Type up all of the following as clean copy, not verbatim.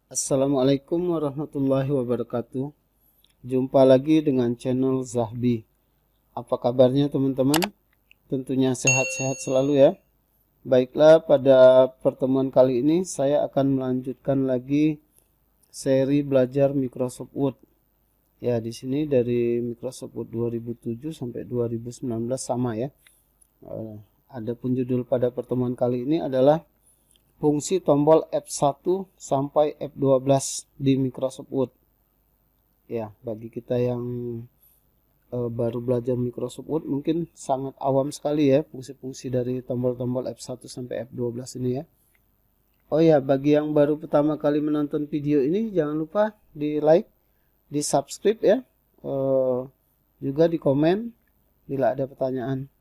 Assalamualaikum warahmatullahi wabarakatuh. Jumpa lagi dengan channel Zahbi. Apa kabarnya teman-teman? Tentunya sehat-sehat selalu ya. Baiklah, pada pertemuan kali ini saya akan melanjutkan lagi seri belajar Microsoft Word. Ya, di sini dari Microsoft Word 2007 sampai 2019 sama ya. Adapun judul pada pertemuan kali ini adalah fungsi tombol F1 sampai F12 di Microsoft Word. Ya, bagi kita yang baru belajar Microsoft Word mungkin sangat awam sekali ya fungsi-fungsi dari tombol-tombol F1 sampai F12 ini ya. Oh ya, bagi yang baru pertama kali menonton video ini jangan lupa di like, di subscribe ya, juga di komen bila ada pertanyaan.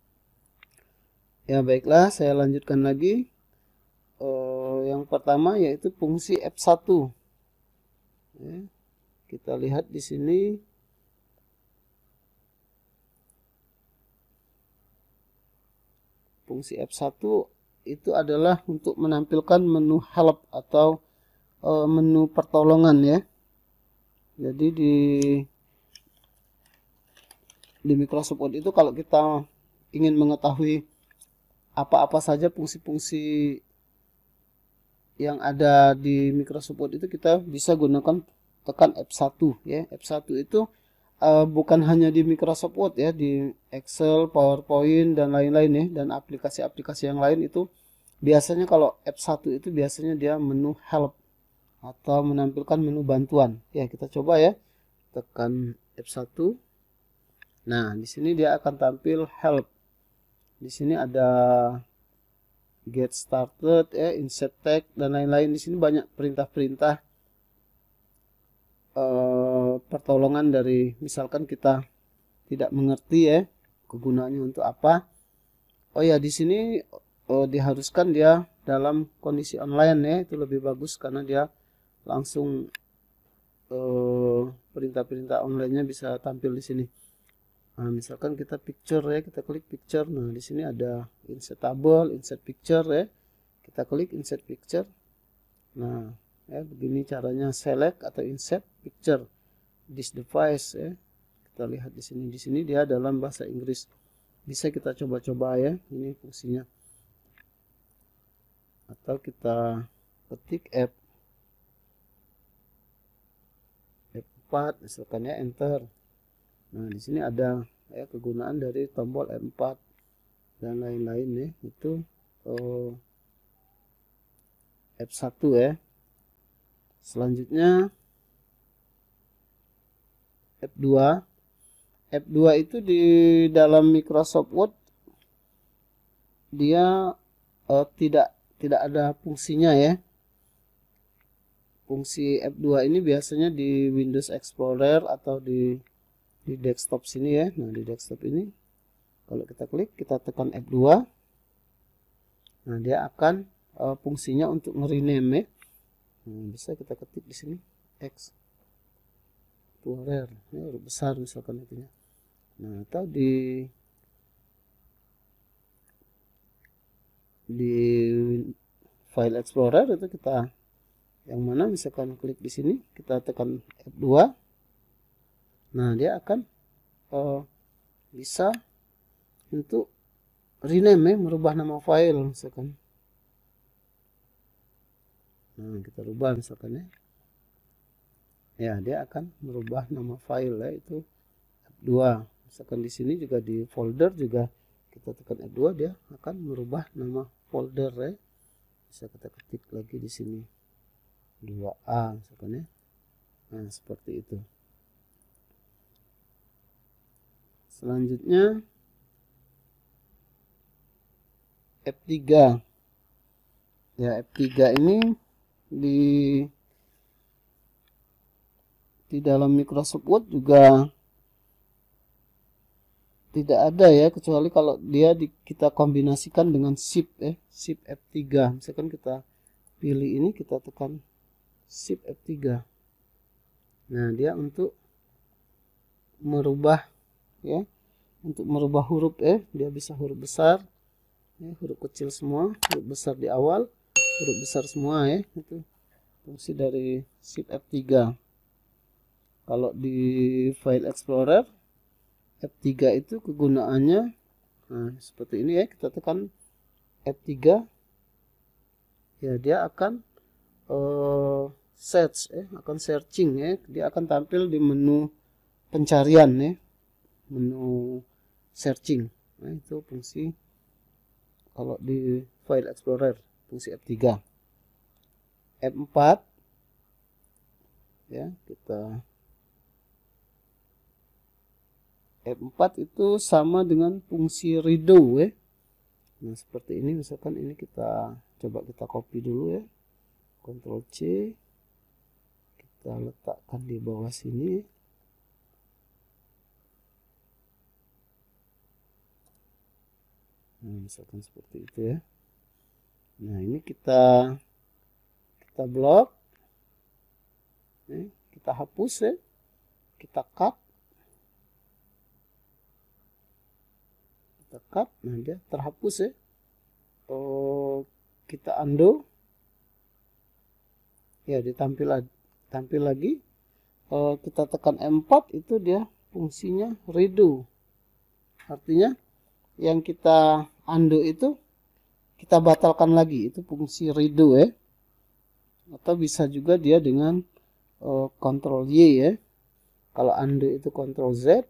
Ya baiklah, saya lanjutkan lagi. Yang pertama yaitu fungsi F1. Ya, kita lihat di sini. Fungsi F1 itu adalah untuk menampilkan menu help atau menu pertolongan ya. Jadi di Microsoft Word itu kalau kita ingin mengetahui apa-apa saja fungsi-fungsi yang ada di Microsoft Word itu kita bisa gunakan tekan F1 ya. F1 itu bukan hanya di Microsoft Word ya, di Excel, PowerPoint dan lain-lain ya, dan aplikasi-aplikasi yang lain itu biasanya kalau F1 itu biasanya dia menu help atau menampilkan menu bantuan. Ya, kita coba ya. Tekan F1. Nah, di sini dia akan tampil help. Di sini ada get started ya, insert text dan lain-lain. Di sini banyak perintah-perintah pertolongan dari misalkan kita tidak mengerti ya kegunaannya untuk apa. Oh ya, di sini diharuskan dia dalam kondisi online ya, itu lebih bagus karena dia langsung perintah-perintah online-nya bisa tampil di sini. Nah, misalkan kita picture ya, kita klik picture. Nah, di sini ada insert table, insert picture ya. Kita klik insert picture. Nah, ya begini caranya select atau insert picture this device ya. Kita lihat di sini. Di sini dia dalam bahasa Inggris. Bisa kita coba-coba ya. Ini fungsinya. Atau kita ketik F4 misalkan ya, enter. Nah, di sini ada ya kegunaan dari tombol F4 dan lain-lain ya. Itu F1 ya. Selanjutnya F2. F2 itu di dalam Microsoft Word dia tidak ada fungsinya ya. Fungsi F2 ini biasanya di Windows Explorer atau di desktop sini ya. Nah, di desktop ini kalau kita klik, kita tekan F2. Nah, dia akan fungsinya untuk nge-rename ya. Nah, bisa kita ketik di sini Explorer, ini huruf besar misalkan itu ya. Nah, atau di file Explorer itu kita yang mana misalkan klik di sini, kita tekan F2. Nah, dia akan bisa untuk rename ya, merubah nama file misalkan. Nah, kita rubah misalkan ya. Ya, dia akan merubah nama file ya, itu F2. Misalkan di sini juga di folder juga kita tekan F2, dia akan merubah nama folder ya. Bisa kita ketik lagi di sini 2A misalkan ya. Nah, seperti itu. Selanjutnya F3. Ya, F3 ini di dalam Microsoft Word juga tidak ada ya, kecuali kalau dia kita kombinasikan dengan Shift ya, Shift F3. Misalkan kita pilih ini, kita tekan Shift F3. Nah, dia untuk merubah ya, untuk merubah huruf ya, dia bisa huruf besar ya, huruf kecil semua, huruf besar di awal, huruf besar semua ya, itu fungsi dari Shift F3. Kalau di File Explorer F3 itu kegunaannya seperti ini ya, kita tekan F3 ya, dia akan search akan searching ya, dia akan tampil di menu pencarian ya, menu searching. Nah, itu fungsi kalau di File Explorer, fungsi F3. F4 ya, kita F4 itu sama dengan fungsi redo ya. Nah, seperti ini, misalkan ini kita coba kita copy dulu ya, Ctrl C, kita letakkan di bawah sini. Nah, misalkan seperti itu ya. Nah, ini kita blok, kita hapus ya, kita cut, nah dia terhapus ya. Kita undo ya, tampil lagi. Kita tekan M4 itu dia fungsinya redo, artinya yang kita undo itu kita batalkan lagi, itu fungsi redo ya. Atau bisa juga dia dengan Ctrl Y ya. Kalau undo itu Ctrl Z,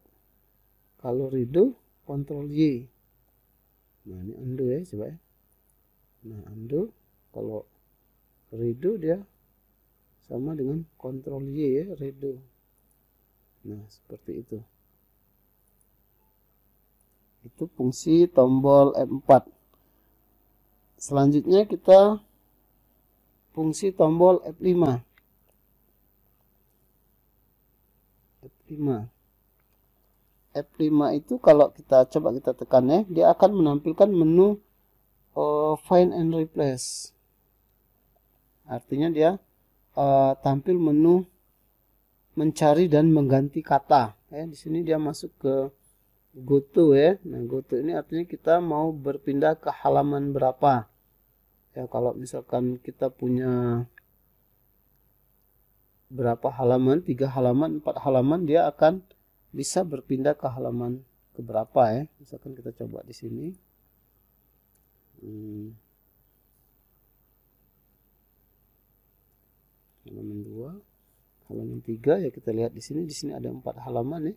kalau redo Ctrl Y. Nah, ini undo ya, coba ya. Nah, undo, kalau redo dia sama dengan Ctrl Y ya, redo. Nah, seperti itu. Itu fungsi tombol F4. Selanjutnya kita fungsi tombol F5. F5 itu kalau kita coba kita tekan ya, dia akan menampilkan menu Find and Replace. Artinya dia tampil menu mencari dan mengganti kata. Ya, di sini dia masuk ke GoTo ya. Nah, GoTo ini artinya kita mau berpindah ke halaman berapa. Ya, kalau misalkan kita punya berapa halaman, 3 halaman, 4 halaman, dia akan bisa berpindah ke halaman keberapa ya. Misalkan kita coba di sini. Halaman 2, halaman 3 ya, kita lihat di sini. Di sini ada 4 halaman ya.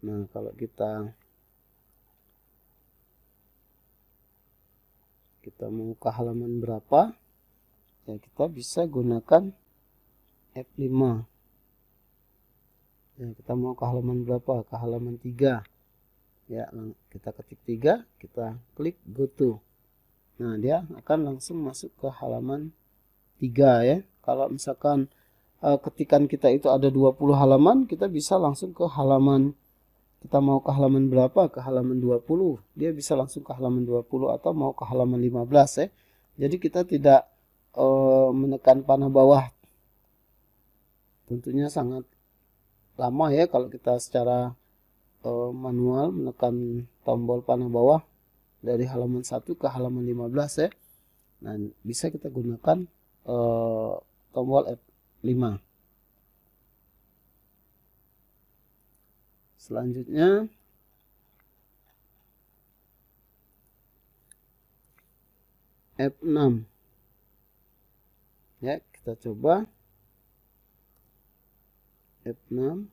Nah, kalau kita mau ke halaman berapa ya, kita bisa gunakan F5. Ya, kita mau ke halaman berapa? Ke halaman 3. Ya, kita ketik 3, kita klik GoTo. Nah, dia akan langsung masuk ke halaman 3 ya. Kalau misalkan ketikan kita itu ada 20 halaman, kita bisa langsung ke halaman, kita mau ke halaman berapa? Ke halaman 20. Dia bisa langsung ke halaman 20 atau mau ke halaman 15 ya. Jadi kita tidak menekan panah bawah. Tentunya sangat lama ya kalau kita secara manual menekan tombol panah bawah dari halaman 1 ke halaman 15 ya. Nah, bisa kita gunakan tombol F5. Selanjutnya F6 ya, kita coba F6.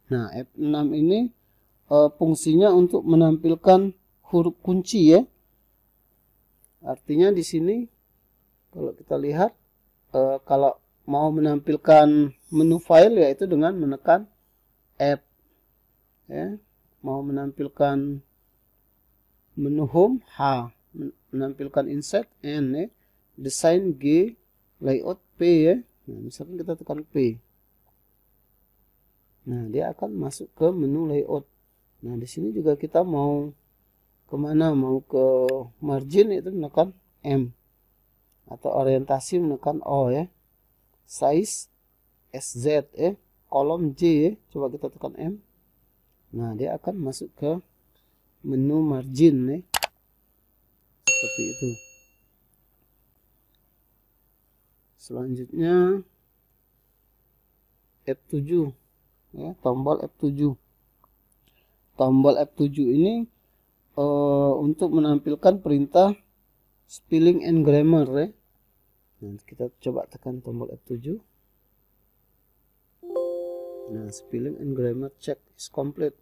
Nah, F6 ini fungsinya untuk menampilkan huruf kunci ya. Artinya di sini kalau kita lihat, kalau mau menampilkan menu file yaitu dengan menekan F ya. Mau menampilkan menu home H, menampilkan insert N ya. Design G, layout P ya. Nah, misalkan kita tekan P. Nah, dia akan masuk ke menu layout. Nah, di sini juga kita mau kemana? Mau ke margin itu menekan M. Atau orientasi menekan O ya. Size SZ ya. Kolom J ya. Coba kita tekan M. Nah, dia akan masuk ke menu margin ya. Seperti itu. Selanjutnya F7 ya, tombol F7. Tombol F7 ini untuk menampilkan perintah spelling and grammar ya. Nah, kita coba tekan tombol F7. Nah, spelling and grammar check is complete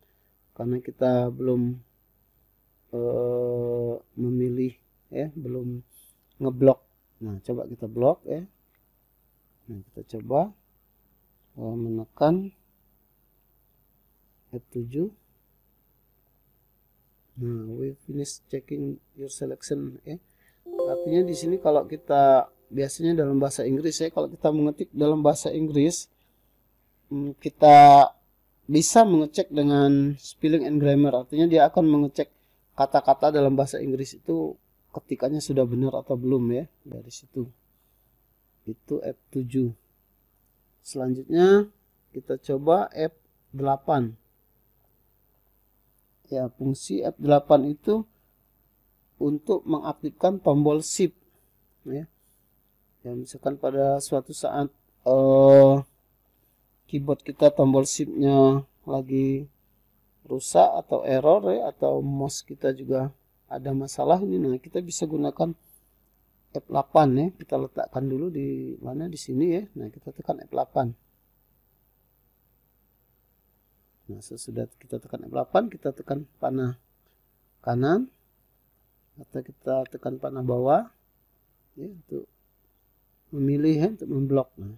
karena kita belum memilih ya, belum ngeblok. Nah, coba kita blok ya. Nah, kita coba menekan F7. Nah, we finish checking your selection ya. Artinya di sini kalau kita biasanya dalam bahasa Inggris ya, kalau kita mengetik dalam bahasa Inggris, kita bisa mengecek dengan spelling and grammar. Artinya dia akan mengecek kata-kata dalam bahasa Inggris itu ketikannya sudah benar atau belum ya. Dari situ. Itu F7. Selanjutnya kita coba F8. Ya, fungsi F8 itu untuk mengaktifkan tombol shift ya. Ya, misalkan pada suatu saat keyboard kita tombol shiftnya lagi rusak atau error ya, atau mouse kita juga ada masalah ini, nah kita bisa gunakan F8 ya. Kita letakkan dulu di mana, di sini ya. Nah, kita tekan F8. Nah, sesudah kita tekan F8, kita tekan panah kanan atau kita tekan panah bawah ya, untuk memilih ya, untuk memblok. Nah,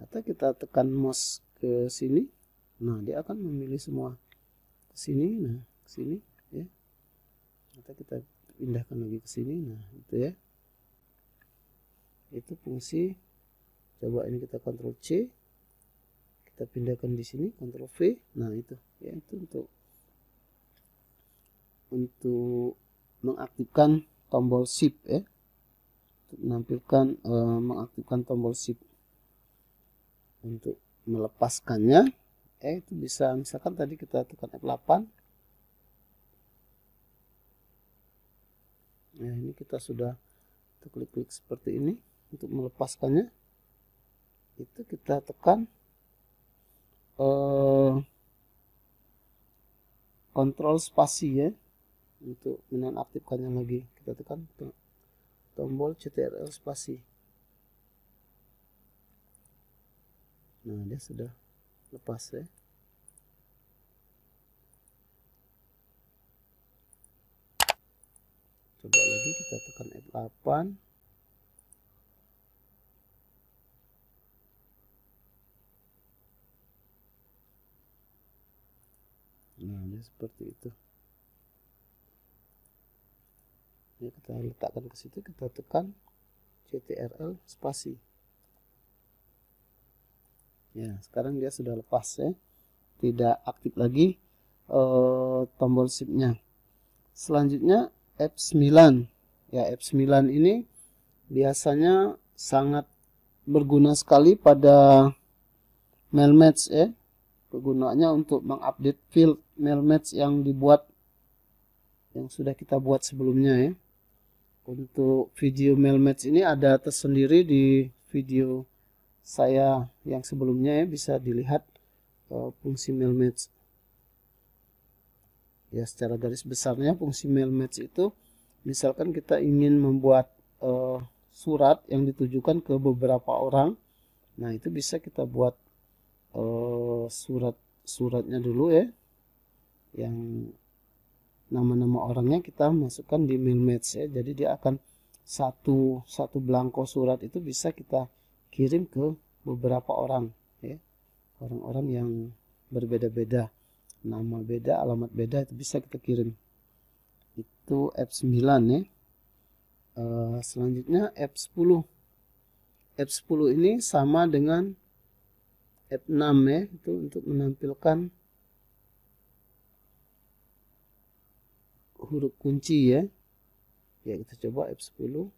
atau kita tekan mouse ke sini, nah dia akan memilih semua ke sini, nah ke sini ya. Atau kita pindahkan lagi ke sini, nah itu ya. Itu fungsi. Coba ini kita Ctrl C, kita pindahkan di sini Ctrl V. Nah itu ya, itu untuk mengaktifkan tombol shift ya, untuk menampilkan mengaktifkan tombol shift. Untuk melepaskannya itu bisa, misalkan tadi kita tekan F8. Nah, ini kita sudah klik-klik seperti ini. Untuk melepaskannya itu kita tekan kontrol spasi ya. Untuk menonaktifkannya lagi kita tekan tombol CTRL spasi. Nah, dia sudah lepas ya. Coba lagi kita tekan F8. Nah, dia seperti itu. Ini kita letakkan ke situ, kita tekan CTRL spasi. Ya, sekarang dia sudah lepas ya. Tidak aktif lagi tombol shift-nya. Selanjutnya F9. Ya, F9 ini biasanya sangat berguna sekali pada mail match ya. Kegunaannya untuk mengupdate field mail match yang dibuat, yang sudah kita buat sebelumnya ya. Untuk video mail match ini ada tersendiri di video saya yang sebelumnya ya, bisa dilihat fungsi mail match. Ya, secara garis besarnya fungsi mail match itu, misalkan kita ingin membuat surat yang ditujukan ke beberapa orang, nah itu bisa kita buat suratnya dulu ya, yang nama-nama orangnya kita masukkan di mail match ya. Jadi dia akan satu belangko surat itu bisa kita kirim ke beberapa orang ya, orang-orang yang berbeda-beda, nama beda, alamat beda, itu bisa kita kirim. Itu F9 ya. Selanjutnya F10. F10 ini sama dengan F6 ya, itu untuk menampilkan huruf kunci ya. Ya, kita coba F10.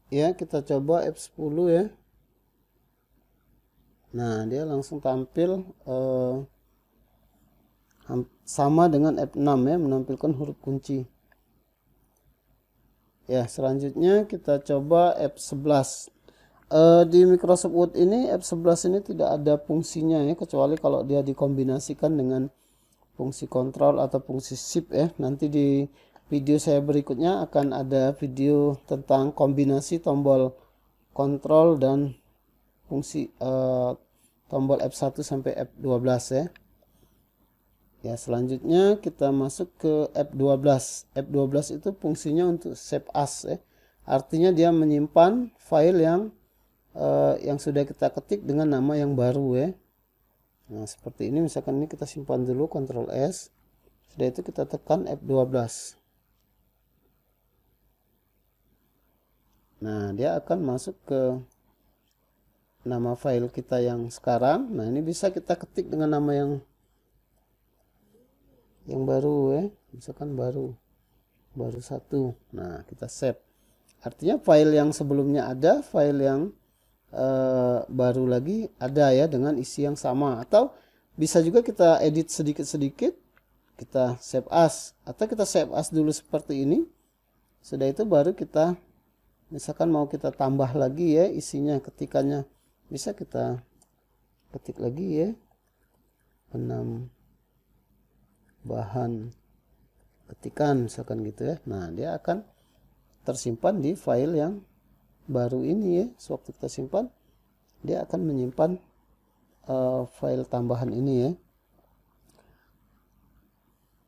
Ya, kita coba F10 ya. Nah, dia langsung tampil sama dengan F6 ya, menampilkan huruf kunci. Ya, selanjutnya kita coba F11. Di Microsoft Word ini F11 ini tidak ada fungsinya ya, kecuali kalau dia dikombinasikan dengan fungsi kontrol atau fungsi shift ya. Nanti di video saya berikutnya akan ada video tentang kombinasi tombol kontrol dan fungsi tombol F1 sampai F12 ya. Ya, selanjutnya kita masuk ke F12. F12 itu fungsinya untuk save as ya. Artinya dia menyimpan file yang sudah kita ketik dengan nama yang baru ya. Nah, seperti ini misalkan ini kita simpan dulu, Ctrl S. Sudah itu kita tekan F12. Nah, dia akan masuk ke nama file kita yang sekarang. Nah, ini bisa kita ketik dengan nama yang baru ya. Misalkan baru 1. Nah, kita save. Artinya file yang sebelumnya ada, file yang baru lagi ada ya, dengan isi yang sama. Atau bisa juga kita edit sedikit-sedikit, kita save as, atau kita save as dulu seperti ini. Sudah itu baru kita misalkan mau kita tambah lagi ya isinya, ketikannya bisa kita ketik lagi ya, bahan ketikan misalkan gitu ya. Nah, dia akan tersimpan di file yang baru ini ya. Sewaktu kita simpan, dia akan menyimpan file tambahan ini ya.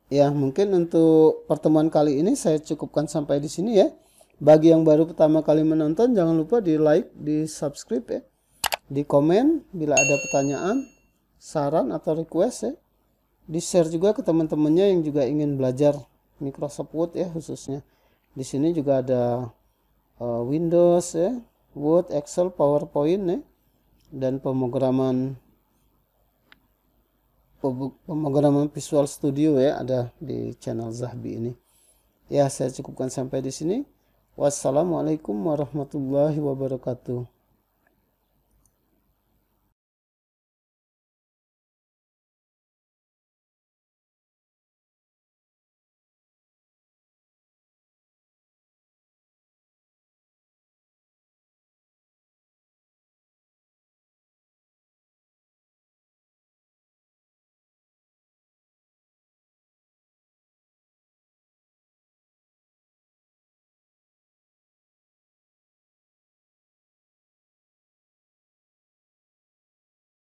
Ya, mungkin untuk pertemuan kali ini saya cukupkan sampai di sini ya. Bagi yang baru pertama kali menonton, jangan lupa di like, di subscribe ya, di komen bila ada pertanyaan, saran atau request ya. Di share juga ke teman-temannya yang juga ingin belajar Microsoft Word ya khususnya. Di sini juga ada Windows ya, Word, Excel, PowerPoint ya, dan pemrograman Visual Studio ya, ada di channel Zahbi ini. Ya, saya cukupkan sampai di sini. Wassalamualaikum warahmatullahi wabarakatuh.